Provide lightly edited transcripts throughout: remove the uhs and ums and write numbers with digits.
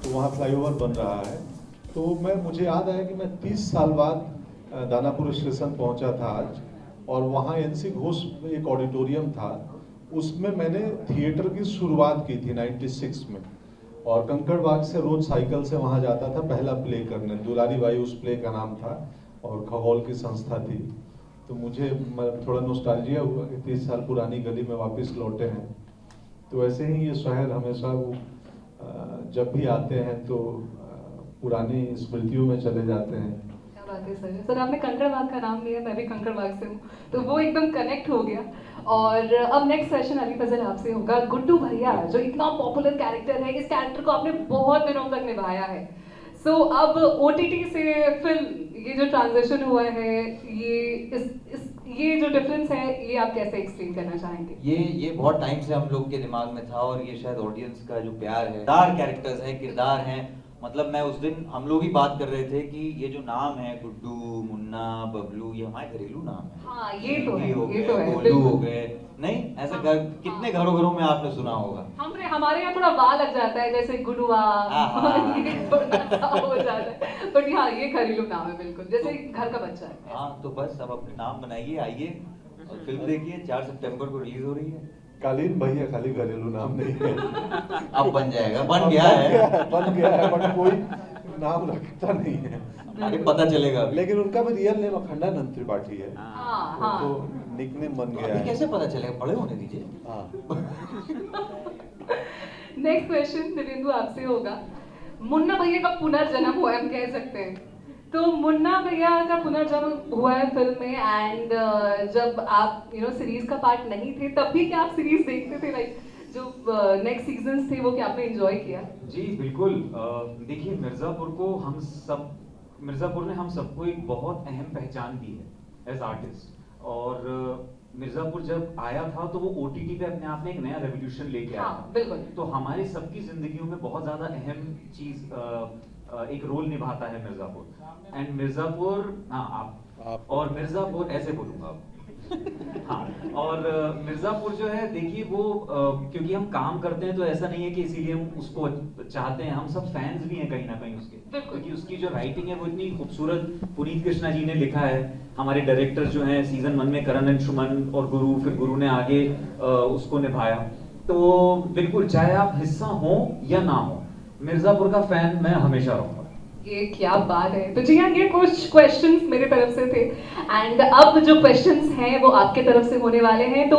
तो वहाँ फ्लाईओवर बन रहा है। तो मुझे याद आया कि मैं 30 साल बाद दानापुर स्टेशन पहुँचा था आज, और वहाँ एनसी घोष एक ऑडिटोरियम था, उसमें मैंने थिएटर की शुरुआत की थी 96 में, और कंकड़बाग से रोज साइकिल से वहाँ जाता था पहला प्ले करने। दुलारी बाई उस प्ले का नाम था, और खगोल की संस्था थी। तो मुझे थोड़ा नॉस्टैल्जिया हुआ कि 30 साल पुरानी गली में वापस लौटे हैं। तो ऐसे ही ये शहर हमेशा वो जब भी आते हैं तो पुरानी स्मृतियों में चले जाते हैं। क्या बात है सर। सर आपने कंकड़बाग का नाम लिया, मैं भी कंकड़बाग से हूँ, तो वो एकदम कनेक्ट हो गया। और अब नेक्स्ट क्वेश्चन अली फजल आपसे होगा। गुड्डू भैया जो इतना पॉपुलर कैरेक्टर है, इस कैरेक्टर को आपने बहुत दिनों तक निभाया है। सो अब ओटीटी से फिल्म, ये जो ट्रांजिशन हुआ है, ये जो डिफरेंस है, ये आप कैसे एक्सप्लेन करना चाहेंगे? ये बहुत टाइम से हम लोग के दिमाग में था, और ये शायद ऑडियंस का जो प्यार है, किरदार कैरेक्टर्स हैं, किरदार हैं। मतलब मैं उस दिन हम लोग ही बात कर रहे थे कि ये जो नाम है गुड्डू, मुन्ना, बबलू, ये हमारे घरेलू नाम है। हाँ ये तो है, हो ये गए, तो है, गोलू हो गए। नहीं ऐसा घर कितने घरों में आपने सुना होगा। हमारे यहाँ थोड़ा वाह लग जाता है, जैसे गुडुआ ये थोड़ा सा हो जाता है, बट हाँ ये घरेलू नाम है बिल्कुल, जैसे घर का बच्चा है। हाँ तो बस अब अपने नाम बनाइए, आइए और फिल्म देखिए। 4 सितंबर को रिलीज हो रही है। कालीन भैया खाली घरेलू नाम नहीं है। अब बन जाएगा, बन गया है, बट कोई नाम रखता नहीं है। आगे पता चलेगा। लेकिन उनका भी रियल नेम अखंडानंद त्रिपाठी है। हाँ तो निकनेम बन गया है। कैसे पता चलेगा, बड़े होने दीजिए। नेक्स्ट क्वेश्चन दिव्येंदु आपसे होगा। मुन्ना भैया का पुनर्जन्म हुआ है, हम कह सकते हैं। तो मुन्ना भैया का पुनर्जन्म हुआ है फिल्म में, एंड जब आप सीरीज का पार्ट नहीं थे, तब भी क्या आप सीरीज देखते थे? लाइक जो नेक्स्ट सीजन्स थे वो क्या आपने एंजॉय किया? जी बिल्कुल। देखिए मिर्ज़ापुर ने हम सबको एक बहुत अहम पहचान दी है एज आर्टिस्ट। और मिर्ज़ापुर जब आया था तो वो ओटीटी पे अपने आप में एक नया रेवोल्यूशन लेके आया था। बिल्कुल। तो हमारी सबकी जिंदगियों में बहुत ज्यादा अहम चीज एक रोल निभाता है मिर्ज़ापुर। एंड मिर्ज़ापुर, हाँ आप और मिर्ज़ापुर ऐसे बोलूंगा अब। हाँ, और मिर्ज़ापुर जो है, देखिए वो क्योंकि हम काम करते हैं तो ऐसा नहीं है कि इसीलिए हम उसको चाहते हैं, हम सब फैंस भी हैं कहीं ना कहीं उसके, क्योंकि उसकी जो राइटिंग है वो इतनी खूबसूरत पुनीत कृष्णा जी ने लिखा है। हमारे डायरेक्टर जो हैं सीजन 1 में करण अंशुमन और गुरु, फिर गुरु ने आगे उसको निभाया। तो बिल्कुल, चाहे आप हिस्सा हो या ना हो, मिर्ज़ापुर का फैन मैं हमेशा रहूंगा। ये क्या बात है। तो जी हाँ, ये कुछ क्वेश्चंस मेरे तरफ से थे, एंड अब जो क्वेश्चंस हैं वो आपके तरफ से होने वाले हैं। तो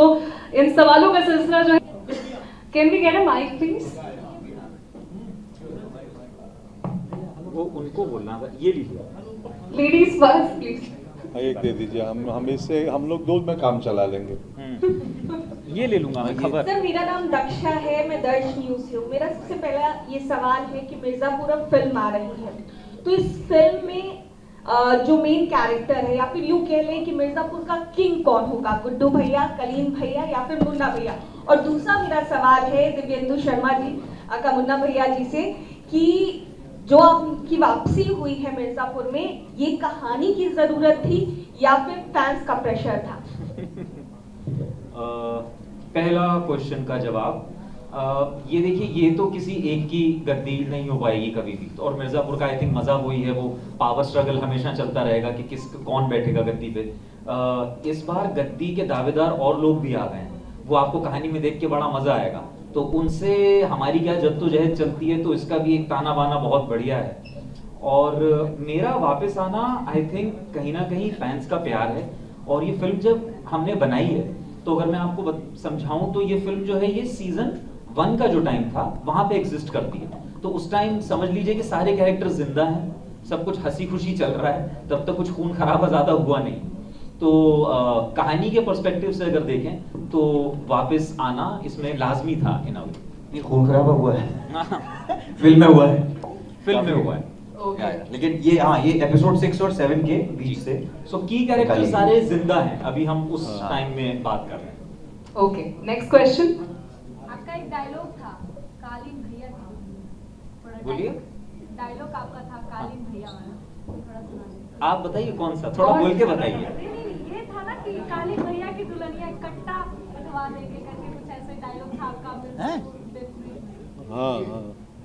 इन सवालों का सिलसिला जो है, can we get a mic please? वो उनको बोलना था, ये लीजिए। Ladies first please. एक दे दीजिए, हम लोग दो में काम चला लेंगे। ये ले लूंगा मैं खबर। सर मेरा नाम दक्षा है, मैं दर्श न्यूज से हूँ। मेरा सबसे पहला ये सवाल है कि मिर्ज़ापुर अब फिल्म आ रही है, तो इस फिल्म में जो मेन कैरेक्टर है, या फिर यूँ कह लें कि मिर्ज़ापुर का किंग कौन होगा, गुड्डू भैया, कलीम भैया या फिर मुन्ना भैया? और दूसरा मेरा सवाल है दिव्येंदु शर्मा जी का मुन्ना भैया जी से, कि जो आपकी वापसी हुई है मिर्ज़ापुर में, ये कहानी की जरूरत थी या फिर फैंस का प्रेशर था? पहला क्वेश्चन का जवाब, ये देखिए, ये तो किसी एक की गद्दी नहीं हो पाएगी कभी भी। तो और मिर्ज़ापुर का आई थिंक मजा वही है, वो पावर स्ट्रगल हमेशा चलता रहेगा कि कौन बैठेगा गद्दी पे। इस बार गद्दी के दावेदार और लोग भी आ गए हैं, वो आपको कहानी में देख के बड़ा मजा आएगा। तो उनसे हमारी क्या जद्दोजहद चलती है, तो इसका भी एक ताना बाना बहुत बढ़िया है। और मेरा वापस आना आई थिंक कहीं ना कहीं फैंस का प्यार है। और ये फिल्म जब हमने बनाई है, तो अगर मैं आपको समझाऊं तो ये फिल्म जो है, ये सीजन 1 का जो टाइम था वहां पे एग्जिस्ट करती है। तो उस टाइम समझ लीजिए कि सारे कैरेक्टर जिंदा हैं, सब कुछ हंसी खुशी चल रहा है, तब तक कुछ खून खराबा ज्यादा हुआ नहीं। तो कहानी के पर्सपेक्टिव से अगर देखें तो वापस आना इसमें लाजमी था। इन ये खून खराबा हुआ है फिल्म में हुआ है, फिल्म में हुआ है। लेकिन ये हाँ, ये एपिसोड 6 और 7 के बीच से। सो की कैरेक्टर सारे जिंदा हैं, अभी हम उस टाइम में बात कर रहे हैं। Okay, next question. आपका एक डायलॉग था, कालीन भैया था। बोलिए। डायलॉग आपका था कालीन भैया वाला, थोड़ा सुना दीजिए। आप बताइए कौन सा, थोड़ा बोल के बताइए। नहीं, ये था ना कि कालीन भैया की दुल्हनिया कट्टा उठवा देके करके कुछ ऐसे डायलॉग था आपका। हाँ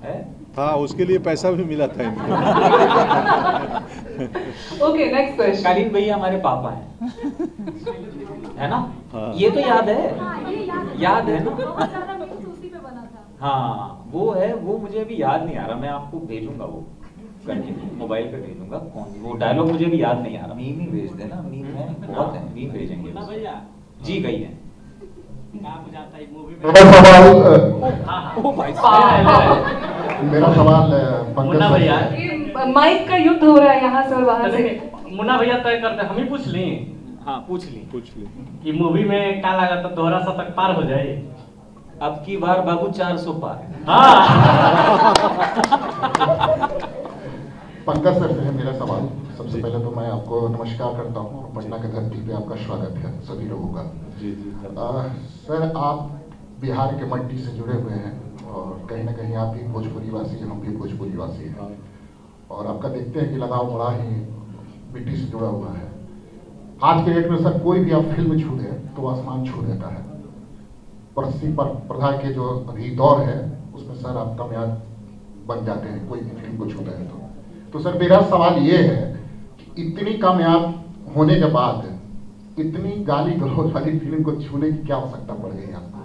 है हाँ, उसके लिए पैसा भी मिला था इनको। Okay, next question. कालीन भैया हमारे पापा हैं, है ना? हाँ। ये तो याद है, हाँ, ये याद है ना? बहुत सारा मीम्स उसी पे बना था। हाँ वो है, वो मुझे अभी याद नहीं आ रहा, मैं आपको भेजूंगा वो करके, मोबाइल पे भेजूंगा। कौन वो डायलॉग मुझे भी याद नहीं आ रहा। मीम ही भेज देना, मीम है बहुत है। मीम भेजेंगे ना भैया जी। गई है क्या बुझाता है मूवी में। मेरा सवाल ओ भाई मेरा सवाल पंकज मुन्ना सर भैया से। ये माइक का युद्ध हो रहा है यहाँ से और वहाँ से। मुन्ना भैया तय करते, हम ही पूछ लें हाँ पूछ ली। कि मूवी में क्या लगा था, दोहरा शतक पार हो जाए। अब की बार बाबू 400 पार। हाँ पंकज सर से है मेरा सवाल। सबसे पहले तो मैं आपको नमस्कार करता हूँ और पटना की धरती पे आपका स्वागत है सभी लोगों का। जी जी। सर आप बिहार के मट्टी से जुड़े हुए हैं और कहीं ना कहीं आप भी भोजपुरी वासी हैं, हम भी भोजपुरी वासी हैं, और आपका देखते हैं कि लगाव बड़ा ही मिट्टी से जुड़ा हुआ है। आज के डेट में सर कोई भी आप फिल्म छू दे तो आसमान छू देता है। प्रधा के जो अभी दौर है उसमें सर आप कामयाब बन जाते हैं कोई भी फिल्म को छूते हैं तो सर मेरा सवाल ये है कि इतनी कामयाब होने के बाद इतनी गाली गलौज वाली फिल्म को छूने की क्या आवश्यकता पड़ गई आपको?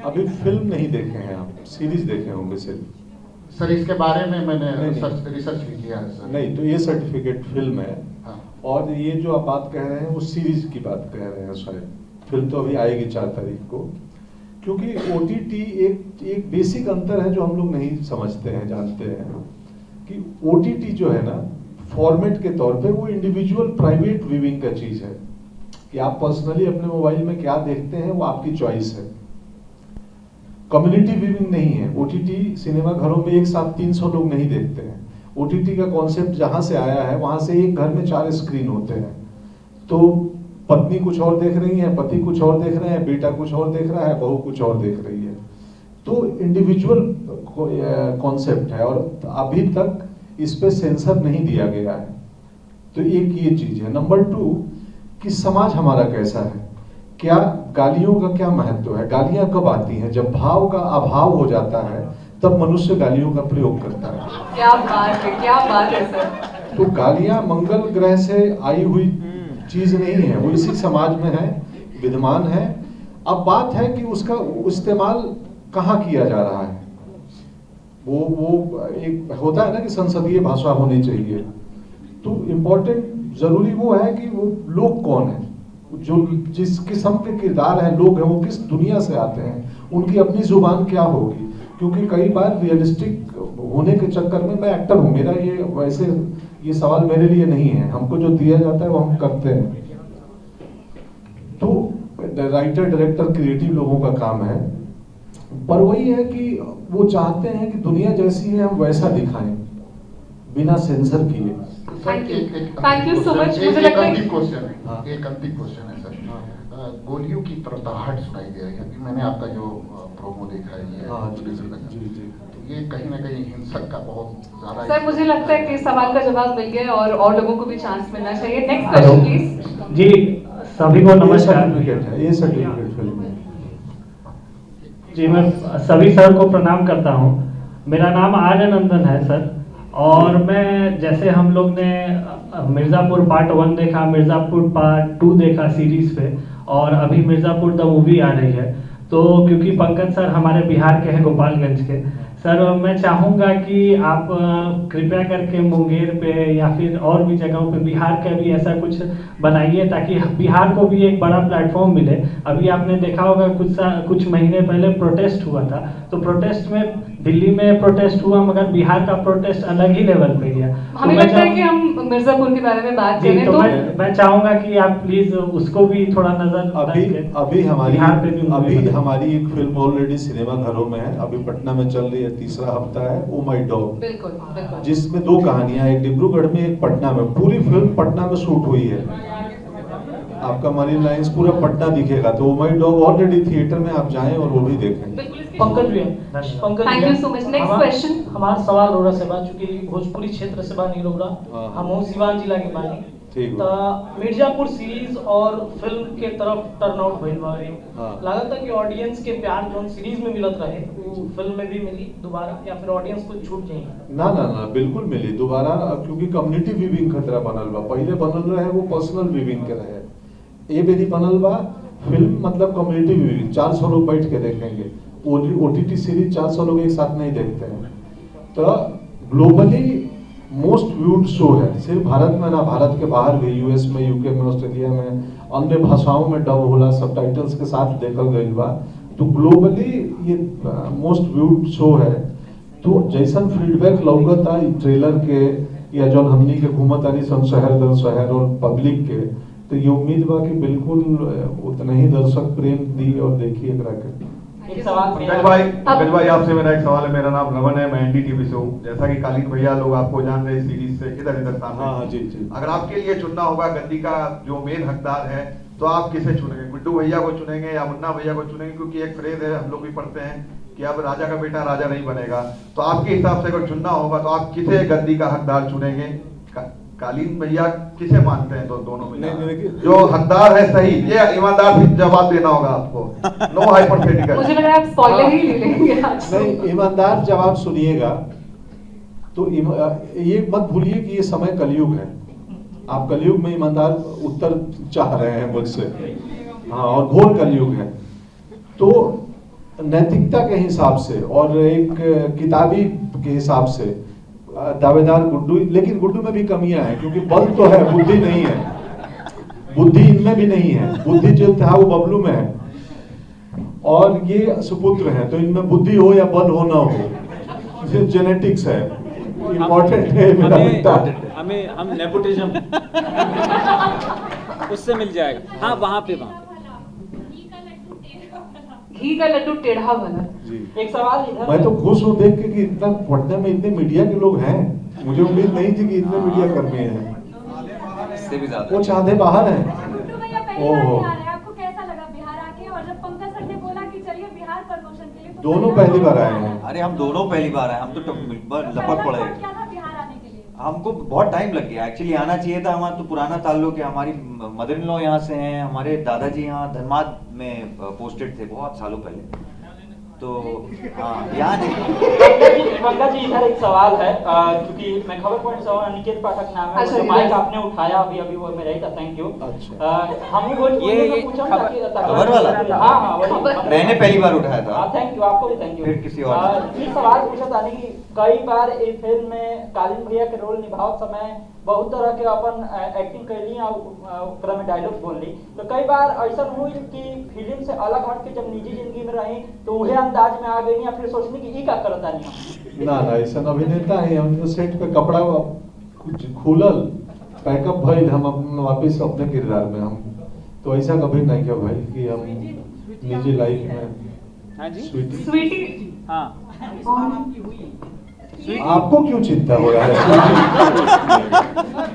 अभी फिल्म नहीं देखे हैं आप, सीरीज देखे होंगे सिर्फ। सर इसके बारे में मैंने नहीं। रिसर्च भी किया है सर। नहीं तो ये सर्टिफिकेट फिल्म है। हाँ। और ये जो आप बात कह रहे हैं वो सीरीज की बात कह रहे हैं शायद। फिल्म तो अभी आएगी 4 तारीख को। क्योंकि OTT एक बेसिक अंतर है जो हम लोग नहीं समझते हैं, जानते हैं कि OTT जो है ना फॉर्मेट के तौर पे वो इंडिविजुअल प्राइवेट व्यूइंग का चीज है कि आप पर्सनली अपने मोबाइल में क्या देखते हैं वो आपकी चॉइस है। कम्युनिटी व्यूइंग नहीं है। OTT सिनेमा घरों में एक साथ 300 लोग नहीं देखते हैं। OTT का कॉन्सेप्ट जहां से आया है वहां से एक घर में 4 स्क्रीन होते हैं, तो पत्नी कुछ और देख रही है, पति कुछ और देख रहे हैं, बेटा कुछ और देख रहा है, बहू कुछ और देख रही है। तो इंडिविजुअल कॉन्सेप्ट है और अभी तक इस पे सेंसर नहीं दिया गया है। तो एक ये चीज है। नंबर 2 कि समाज हमारा कैसा है, क्या गालियों का क्या महत्व है, गालियां कब आती हैं? जब भाव का अभाव हो जाता है तब मनुष्य गालियों का प्रयोग करता है। क्या बात है, क्या बात है सर। तो गालियां मंगल ग्रह से आई हुई चीज नहीं है, वो इसी समाज में है, विद्यमान है। अब बात है कि उसका इस्तेमाल कहाँ किया जा रहा है। वो एक होता है ना कि संसदीय भाषा होनी चाहिए। तो इम्पोर्टेंट जरूरी वो है कि वो लोग कौन है, जो जिस किस्म के किरदार हैं, लोग हैं, वो किस दुनिया से आते हैं, उनकी अपनी जुबान क्या होगी। क्योंकि कई बार रियलिस्टिक होने के चक्कर में, मैं एक्टर हूँ, मेरा ये वैसे ये सवाल मेरे लिए नहीं है, हमको जो दिया जाता है वो हम करते हैं। तो राइटर डायरेक्टर क्रिएटिव लोगों का काम है, पर वही है कि वो चाहते हैं कि दुनिया जैसी है हम वैसा दिखाएं बिना सेंसर किए। Thank you so much. मुझे लगता है एक अंतिम क्वेश्चन है सर। गोलियों की तरताहट सुनाई दे रही है। अभी मैंने आपका जो प्रोमो देखा है ये तो ये कहीं ना कहीं हिंसक का बहुत ज्यादा। सर मुझे लगता है कि सवाल का जवाब मिल गया और लोगों को भी चांस मिलना चाहिए। Next question please. जी सभी को नमस्कार। सर्टिफिकेट है, ये सर्टिफिकेट फिल्म है। जी मैं सभी सर को प्रणाम करता हूँ। मेरा नाम आर्य नंदन है सर, और मैं जैसे हम लोग ने मिर्ज़ापुर पार्ट 1 देखा, मिर्ज़ापुर पार्ट 2 देखा सीरीज पे, और अभी मिर्ज़ापुर द मूवी आ रही है। तो क्योंकि पंकज सर हमारे बिहार के हैं, गोपालगंज के सर, मैं चाहूँगा कि आप कृपया करके मुंगेर पे या फिर और भी जगहों पे बिहार का भी ऐसा कुछ बनाइए ताकि बिहार को भी एक बड़ा प्लेटफॉर्म मिले। अभी आपने देखा होगा कुछ महीने पहले प्रोटेस्ट हुआ था, तो प्रोटेस्ट में दिल्ली में प्रोटेस्ट हुआ, मगर बिहार का प्रोटेस्ट अलग ही लेवल पे गया। हमें लगता है कि हम मिर्जापुर के बारे में बात करें तो मैं चाहूँगा कि आप प्लीज उसको भी थोड़ा नजर अभी हमारी एक फिल्म ऑलरेडी सिनेमा घरों में है, अभी पटना में चल रही है, तीसरा हफ्ता है, ओ माय डॉग, बिल्कुल बिल्कुल, जिसमें 2 कहानियां, एक डिब्रूगढ़ में एक पटना में। पूरी फिल्म पटना में शूट हुई है। आपका मरीन लाइंस पूरा पटना दिखेगा। तो oh my dog already theatre में, आप जाएं और वो भी देखें। पंकज भैया, thank you so much. Next question. हमारा सवाल हो रहा है, चूंकि भोजपुरी क्षेत्र से बानी लोग हम सिवान जिला के बानी, ठीक तो मिर्जापुर सीरीज और फिल्म के तरफ टर्न आउट भइल बा। हाँ। लागत है कि ऑडियंस के प्यार जो सीरीज में मिलत रहे वो फिल्म में भी मिली दोबारा, या फिर ऑडियंस को छूट जाई? ना ना ना, बिल्कुल मिली दोबारा, क्योंकि कम्युनिटी व्यूइंग खतरा बनल बा। पहले बनल रहे वो पर्सनल व्यूइंग के रहे, ये बेरी बनल बा फिल्म मतलब कम्युनिटी व्यूइंग, 400 लोग बैठ के देखेंगे। OTT सीरीज 400 लोग एक साथ नहीं देखते हैं। तो ग्लोबली मोस्ट व्यूड शो है, सिर्फ भारत में ना, भारत के बाहर भी, US में, UK में, ऑस्ट्रेलिया में, अन्य भाषाओं में डब होला, सबटाइटल्स के साथ देखल गईल बा। तो ग्लोबली ये मोस्ट व्यूड शो है। तो जैसन फीडबैक लौकता ट्रेलर के या जो हमनी के घूमत आनी सन शहर दर शहर और पब्लिक के, तो ये उम्मीद बा कि बिल्कुल उतना ही दर्शक प्रेम दी और देखिए एकरा के। एक सवाल पंकज भाई आपसे मेरा एक सवाल है। मेरा नाम रमन है, मैं NDTV से हूँ। जैसा कि कालीन भैया लोग आपको जान रहे सीरीज से इधर इधर सामने। हाँ जी जी। अगर आपके लिए चुनना होगा गद्दी का जो मेन हकदार है, तो आप किसे चुनेंगे? गुड्डू भैया को चुनेंगे या मुन्ना भैया को चुनेंगे? क्योंकि एक फ्रेज है, हम लोग भी पढ़ते हैं कि अब राजा का बेटा राजा नहीं बनेगा। तो आपके हिसाब से अगर चुनना होगा तो आप किसे गद्दी का हकदार चुनेंगे? कालीन भैया किसे मानते हैं? तो दोनों में जो हकदार है सही, ये ईमानदार से जवाब देना होगा आपको, नो हाइपोथेटिकल। मुझे लग रहा है आप स्पॉइलर ही ले लेंगे आज। नहीं, ईमानदार जवाब सुनिएगा तो ये मत भूलिए कि ये समय कलयुग है। आप कलयुग में ईमानदार उत्तर चाह रहे हैं मुझसे, हाँ, और घोर कलयुग है। तो नैतिकता के हिसाब से और एक किताबी के हिसाब से दावेदार गुड्डू, लेकिन गुड्डू में भी कमियां हैं, क्योंकि बल तो है, बुद्धि नहीं है। बुद्धि इनमें भी नहीं है, बुद्धि जो था वो बबलू में है, और ये सुपुत्र हैं, तो इनमें बुद्धि हो या बल हो ना हो, सिर्फ जेनेटिक्स है, इम्पोर्टेंट है मेरा बेटा। हम नेपोटिज्म उससे मिल जाएगा। हाँ, वहाँ पे घी का लड्डू टेढ़ा बना। एक सवाल इधर, मैं तो खुश हूँ देख के कि इतना पटना में इतने मीडिया के लोग हैं। मुझे उम्मीद नहीं थी कि इतने मीडिया कर्मी हैं। इससे भी ज्यादा वो चांदे बाहर हैं। गुड्डू भैया पहली बार बिहार आए, आपको कैसा लगा बिहार आके? और जब पंकज सर ने बोला कि चलिए बिहार प्रमोशन के लिए, तो दोनों पहली बार आए हैं। अरे हम दोनों पहली बार आए, हम तो लपक पड़े। क्या था बिहार आने के लिए? हमको बहुत टाइम लग गया, एक्चुअली आना चाहिए था। हमारा तो पुराना ताल्लुक है, हमारी मदर इन लॉ यहाँ से हैं, हमारे दादाजी यहाँ धनबाद में पोस्टेड थे बहुत सालों पहले। तो हाँ, यहाँ नहीं। पंकज जी इधर एक सवाल है, क्योंकि मैं खबर पॉइंट से हूँ, अनिकेत पाठक नाम है, जो माइक आपने उठाया अभी अभी वो मेरा ही था, थैंक यू। हम वो ये पूछा खबर वाला? हाँ, वही मैंने पहली बार उठाया था। थैंक यू, आपको भी थैंक यू। फिर किसी और ये सवाल पूछा था नहीं कि कई बार इस फिल्म में कालीन भैया के रोल निभाव समय बहुत तरह के अपन एक्टिंग कैली और ओकरा में डायलॉग बोल ली, तो कई बार ऐसा हुई कि फिल्म से अलग हट के जब निजी जिंदगी में रही तो वही अंदाज में आ गई, या फिर सोचने की ई का करता नहीं? ना ना, ऐसा अभिनेता है, हम तो सेट पे कपड़ा कुछ खुलल पैकअप भइल, हम वापस अपने किरदार में, हम तो ऐसा कभी नहीं किया भाई कि हम निजी लाइफ में। स्वीटी, हाँ, आपको क्यों चिंता हो रहा है?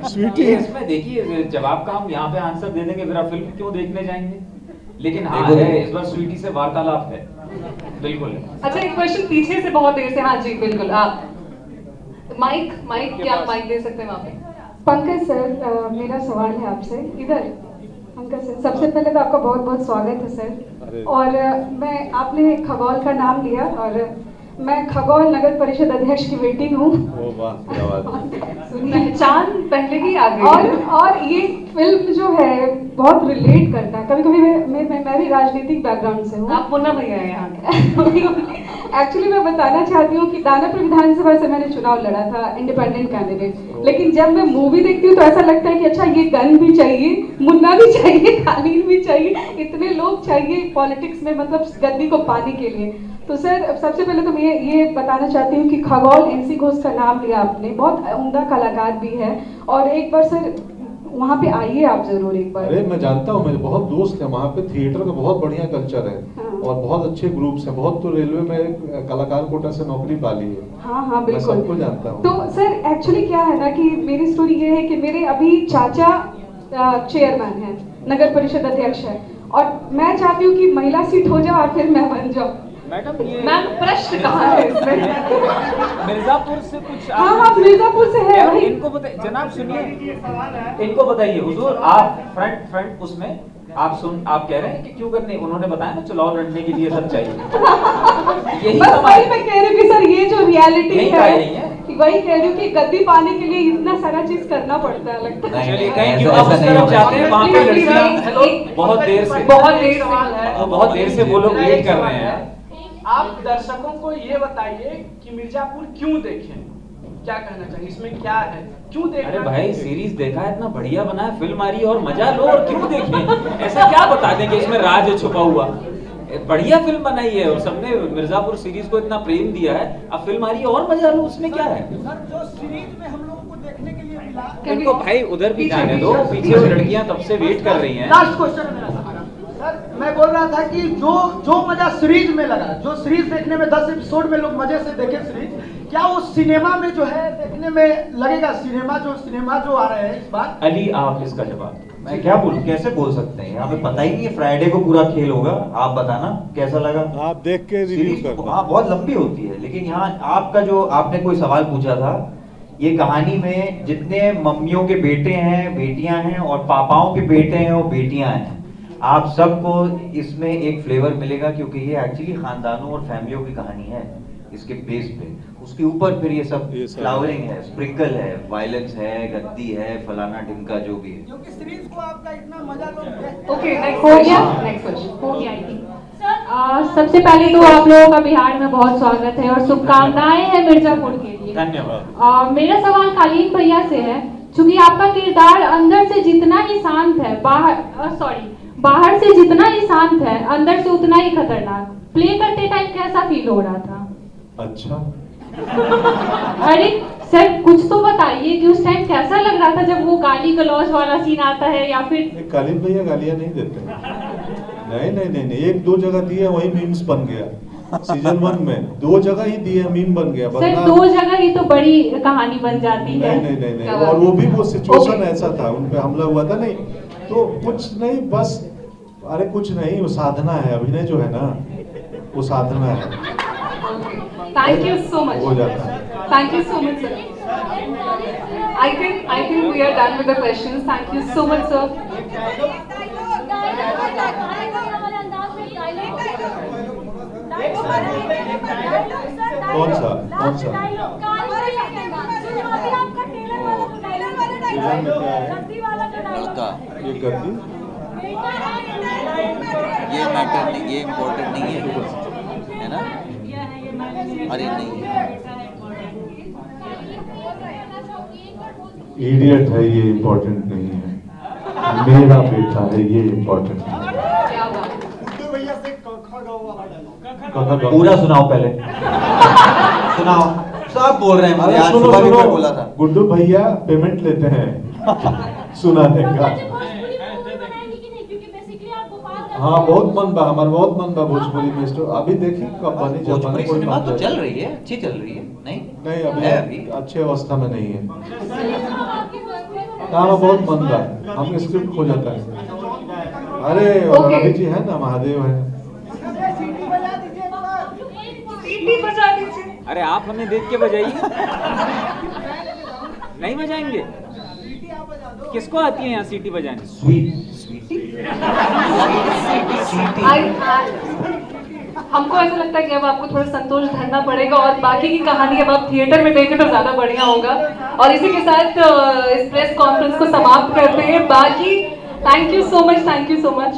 स्वीटी इसमें देखिए, जवाब का हम यहाँ पे आंसर दे देंगे, फिर आप फिल्म क्यों देखने जाएंगे? लेकिन हाँ है, इस बार स्वीटी से वार्तालाप है, बिल्कुल। अच्छा, एक क्वेश्चन पीछे से बहुत देर से। हाँ जी बिल्कुल, आप माइक क्या माइक दे सकते हैं वहाँ पे? पंकज सर, मेरा सवाल है आपसे। इधर पंकज सर, सबसे पहले तो आपका बहुत बहुत स्वागत है सर। और आपने खगौल का नाम लिया, और मैं खगौल नगर परिषद अध्यक्ष की बेटी हूँ। पहचान पहले ही आ गई। और ये फिल्म जो है बहुत रिलेट करता है। कभी कभी मैं भी राजनीतिक बैकग्राउंड से हूँ। आप मुन्ना भैया हैं यहाँ। एक्चुअली मैं बताना चाहती हूँ कि दानापुर विधानसभा से मैंने चुनाव लड़ा था, इंडिपेंडेंट कैंडिडेट। लेकिन जब मैं मूवी देखती हूँ तो ऐसा लगता है कि अच्छा, ये गन भी चाहिए, मुन्ना भी चाहिए, कालीन भी चाहिए, इतने लोग चाहिए पॉलिटिक्स में, मतलब गद्दी को पाने के लिए। तो सर, सबसे पहले तो मैं ये बताना चाहती हूँ कि खगौल NC घोष का नाम लिया आपने, बहुत उम्दा कलाकार भी है, और एक बार सर वहाँ पे आइए आप जरूर एक बार। अरे मैं जानता हूँ, मेरे बहुत दोस्त हैं वहाँ पे, थिएटर का बहुत बढ़िया कल्चर है। हाँ। और बहुत अच्छे ग्रुप्स हैं, बहुत तो रेलवे में कलाकार कोटा से नौकरी पाली है। हाँ बिल्कुल, मैं सबको जानता हूँ। तो सर एक्चुअली क्या है ना कि मेरी स्टोरी ये है कि मेरे अभी चाचा चेयरमैन है, नगर परिषद अध्यक्ष है, और मैं चाहती हूँ कि महिला सीट हो जाए और फिर मैं बन जाऊँ। मैडम ये मैम प्रश्न कहाँ है इसमें? मिर्जापुर से कुछ हाँ मिर्जापुर से है भाई। इनको बताइए जनाब, सुनिए इनको बताइए हुजूर, आप फ्रंट उसमें आप कह रहे हैं कि क्यों करने, उन्होंने बताया ना चुनाव लड़ने के लिए सब चाहिए। यही बस वही मैं कह रही हूँ कि सर ये जो रियलिटी है वही कह रही हूँ कि गद्दी पाने के लिए इतना सारा चीज करना पड़ता है, लगता है। नहीं, कहीं ऐसा- क्यों आप ऐसा उस नहीं तरफ होता। जाते हैं, वहाँ पे लड़कियां बहुत देर से वो लोग वेट कर रहे हैं। आप दर्शकों को ये बताइए कि मिर्जापुर क्यों देखें, क्या कहना चाहिए, इसमें क्या है, क्यों देखना? अरे भाई सीरीज देखा है, इतना बढ़िया बना है, फिल्म आ रही है और मजा लो, और क्यों देखें? ऐसा क्या बता दें कि इसमें राज है छुपा हुआ? बढ़िया फिल्म बनाई है और सबने मिर्जापुर सीरीज को इतना प्रेम दिया है, अब फिल्म आ रही है और मजा लो, उसमें क्या है? सर जो सीरीज में हम लोगों को देखने के लिए मिला, इनको भाई उधर भी जाने दो, पीछे वो लड़कियां तब से वेट कर रही हैं। लास्ट क्वेश्चन मेरा सर, मैं बोल रहा था कि जो मजा सीरीज में लगा, जो सीरीज देखने में 10 एपिसोड में लोग मजे से देखे सीरीज, क्या वो सिनेमा में जो है देखने में लगेगा? सिनेमा जो आ रहे हैं इस बार। अली आप इसका जवाब। मैं क्या बोलूं, कैसे बोल सकते हैं? यहाँ पे पता ही नहीं है, फ्राइडे को पूरा खेल होगा। आप बताना कैसा लगा? आप देख के रिव्यू सीरीज करना। हाँ बहुत लंबी होती है, लेकिन यहाँ आपका जो आपने कोई सवाल पूछा था, ये कहानी में जितने मम्मियों के बेटे हैं, बेटियां हैं, और पापाओं के बेटे हैं और बेटियां हैं, आप सबको इसमें एक फ्लेवर मिलेगा, क्योंकि ये एक्चुअली खानदानों और फैमिलियों की कहानी है। इसके बेस पे उसके ऊपर फिर ये सब फ्लावरिंग है, स्प्रिंकल है, वायलेंस है, गद्दी है, फलाना ढिमका जो भी है। क्योंकि सीरीज को आपका इतना मजा लोग ओके हो गया? नेक्स्ट क्वेश्चन हो गया। सबसे पहले तो आप लोगों का बिहार में बहुत स्वागत है और शुभकामनाएं हैं मिर्जापुर के लिए। धन्यवाद। मेरा सवाल कालीन भैया से है, क्योंकि आपका किरदार अंदर से जितना ही शांत है, बाहर से जितना ही शांत है, अंदर से उतना ही खतरनाक। प्ले करते टाइम कैसा फील हो रहा था? अच्छा अरे सर कुछ तो बताइए कि उस टाइम कैसा लग रहा था जब वो गाली गलौज वाला सीन आता है, या फिर कालीन भैया गालियां नहीं देते। नहीं, एक दो जगह दिए, वही मीम्स बन गया। सीजन 1 में 2 जगह ही दिए, मीम बन गया। सर 2 जगह ही तो बड़ी कहानी बन जाती है। नहीं, और वो भी वो सिचुएशन ऐसा था, उन पे हमला हुआ था। नहीं तो कुछ नहीं, बस अरे कुछ नहीं, वो साधना है, अभिनय जो है ना वो साधना है। Thank you so much. हो जाता है। Thank you so much, sir. I think we are done with the questions. Thank you so much, sir. कौन सा? लड़का ये गद्दी ये मैटर नहीं, ये इम्पोर्टेंट नहीं है ना? अरे नहीं, इडियट है, ये इम्पोर्टेंट नहीं है। मेरा बेटा है, ये इम्पोर्टेंट है। पूरा सुनाओ पहले। सुनाओ, सब बोल रहे हैं मुझे, आज सुबह भी मैं बोला था। गुड्डू भैया पेमेंट लेते हैं सुनाने का। हाँ बहुत मन बा, हमारा बहुत मन बा भोजपुरी में। अभी देखी कब बनी, जब भोजपुरी बनी कोई सिनेमा बात तो नहीं। चल रही है, अच्छी चल रही है। नहीं अभी अच्छे अवस्था में नहीं है। हाँ बहुत मन बा, हम स्क्रिप्ट खो जाता है। अरे रवि जी है ना, महादेव है। अरे आप हमें देख के बजाइए। नहीं बजाएंगे? किसको आती है यहाँ सीटी बजाने? हमको ऐसा लगता है कि अब आपको थोड़ा संतोष धरना पड़ेगा और बाकी की कहानी अब आप थिएटर में देखें तो ज्यादा बढ़िया होगा। और इसी के साथ इस प्रेस कॉन्फ्रेंस को समाप्त करते हैं। बाकी थैंक यू सो मच।